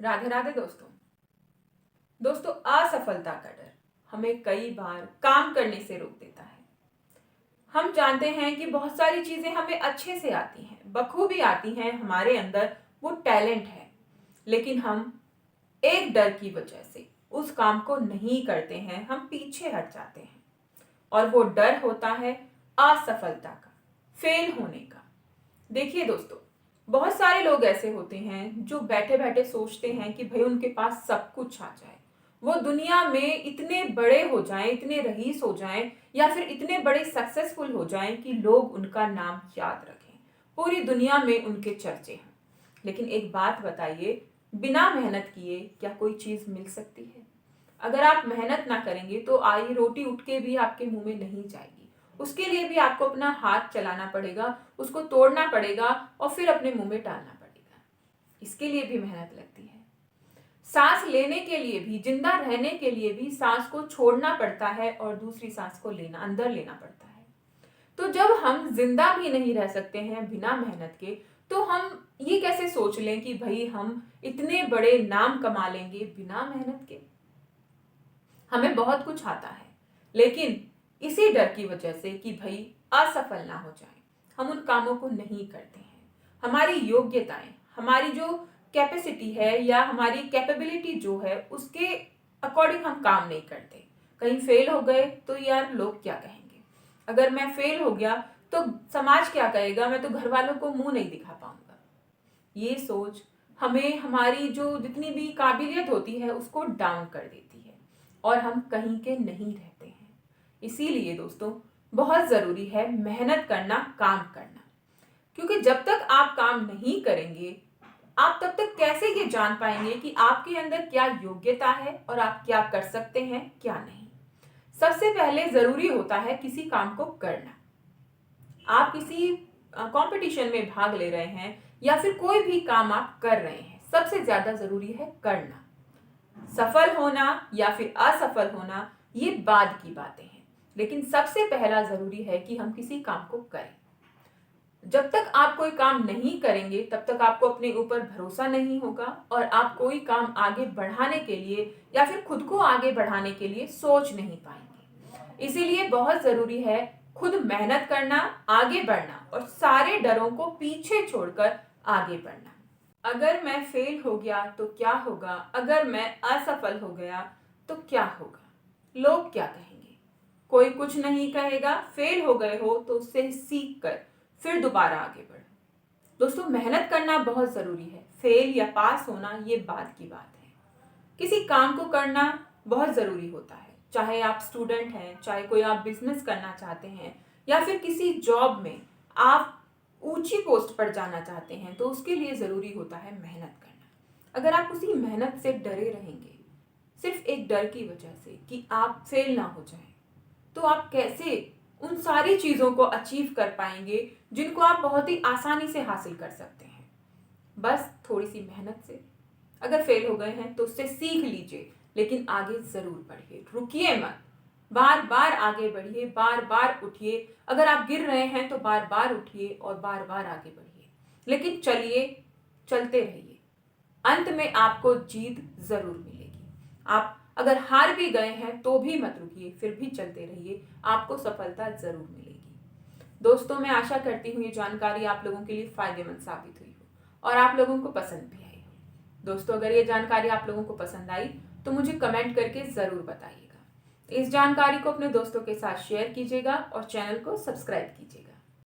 राधे राधे दोस्तों। असफलता का डर हमें कई बार काम करने से रोक देता है। हम जानते हैं कि बहुत सारी चीजें हमें अच्छे से आती हैं, बखूबी आती हैं, हमारे अंदर वो टैलेंट है, लेकिन हम एक डर की वजह से उस काम को नहीं करते हैं, हम पीछे हट जाते हैं। और वो डर होता है असफलता का, फेल होने का। देखिए दोस्तों, बहुत सारे लोग ऐसे होते हैं जो बैठे बैठे सोचते हैं कि भाई उनके पास सब कुछ आ जाए, वो दुनिया में इतने बड़े हो जाएं, इतने रईस हो जाएं, या फिर इतने बड़े सक्सेसफुल हो जाएं कि लोग उनका नाम याद रखें, पूरी दुनिया में उनके चर्चे हों। लेकिन एक बात बताइए, बिना मेहनत किए क्या कोई चीज मिल सकती है? अगर आप मेहनत ना करेंगे तो आई रोटी उठ के भी आपके मुंह में नहीं जाएगी। उसके लिए भी आपको अपना हाथ चलाना पड़ेगा, उसको तोड़ना पड़ेगा और फिर अपने मुंह में डालना पड़ेगा। इसके लिए भी मेहनत लगती है। सांस लेने के लिए भी, जिंदा रहने के लिए भी सांस को छोड़ना पड़ता है और दूसरी सांस को अंदर लेना पड़ता है। तो जब हम जिंदा भी नहीं रह सकते हैं बिना मेहनत के, तो हम ये कैसे सोच लें कि भाई हम इतने बड़े नाम कमा लेंगे बिना मेहनत के? हमें बहुत कुछ आता है, लेकिन इसी डर की वजह से कि भाई असफल ना हो जाए, हम उन कामों को नहीं करते हैं। हमारी योग्यताएं, हमारी जो कैपेसिटी है या हमारी कैपेबिलिटी जो है, उसके अकॉर्डिंग हम काम नहीं करते। कहीं फेल हो गए तो यार लोग क्या कहेंगे, अगर मैं फेल हो गया तो समाज क्या कहेगा, मैं तो घर वालों को मुंह नहीं दिखा पाऊंगा। ये सोच हमें हमारी जो जितनी भी काबिलियत होती है उसको डाउन कर देती है और हम कहीं के नहीं रहते हैं। इसीलिए दोस्तों, बहुत जरूरी है मेहनत करना, काम करना। क्योंकि जब तक आप काम नहीं करेंगे, आप तब तक कैसे ये जान पाएंगे कि आपके अंदर क्या योग्यता है और आप क्या कर सकते हैं, क्या नहीं। सबसे पहले जरूरी होता है किसी काम को करना। आप किसी कंपटीशन में भाग ले रहे हैं या फिर कोई भी काम आप कर रहे हैं, सबसे ज्यादा जरूरी है करना। सफल होना या फिर असफल होना ये बाद की बातें हैं, लेकिन सबसे पहला जरूरी है कि हम किसी काम को करें। जब तक आप कोई काम नहीं करेंगे तब तक आपको अपने ऊपर भरोसा नहीं होगा और आप कोई काम आगे बढ़ाने के लिए या फिर खुद को आगे बढ़ाने के लिए सोच नहीं पाएंगे। इसीलिए बहुत जरूरी है खुद मेहनत करना, आगे बढ़ना और सारे डरों को पीछे छोड़कर आगे बढ़ना। अगर मैं फेल हो गया तो क्या होगा, अगर मैं असफल हो गया तो क्या होगा, लोग क्या कहेंगे? कोई कुछ नहीं कहेगा। फेल हो गए हो तो उससे सीख कर फिर दोबारा आगे बढ़ो। दोस्तों, मेहनत करना बहुत जरूरी है। फेल या पास होना ये बाद की बात है। किसी काम को करना बहुत जरूरी होता है, चाहे आप स्टूडेंट हैं, चाहे कोई आप बिजनेस करना चाहते हैं या फिर किसी जॉब में आप ऊंची पोस्ट पर जाना चाहते हैं, तो उसके लिए जरूरी होता है मेहनत करना। अगर आप उसी मेहनत से डरे रहेंगे, सिर्फ एक डर की वजह से कि आप फेल ना हो जाएं, तो आप कैसे उन सारी चीजों को अचीव कर पाएंगे जिनको आप बहुत ही आसानी से हासिल कर सकते हैं? बस थोड़ी सी मेहनत से। अगर फेल हो गए हैं तो उससे सीख लीजिए, लेकिन आगे जरूर बढ़िए, रुकिए मत। बार बार आगे बढ़िए, बार बार उठिए। अगर आप गिर रहे हैं तो बार बार उठिए और बार बार आगे बढ़िए, लेकिन चलिए, चलते रहिए। अंत में आपको जीत जरूर मिलेगी। आप अगर हार भी गए हैं तो भी मत रुकिए, फिर भी चलते रहिए, आपको सफलता जरूर मिलेगी। दोस्तों, मैं आशा करती हूँ ये जानकारी आप लोगों के लिए फायदेमंद साबित हुई हो और आप लोगों को पसंद भी आई हो। दोस्तों, अगर ये जानकारी आप लोगों को पसंद आई तो मुझे कमेंट करके जरूर बताइएगा। इस जानकारी को अपने दोस्तों के साथ शेयर कीजिएगा और चैनल को सब्सक्राइब कीजिएगा।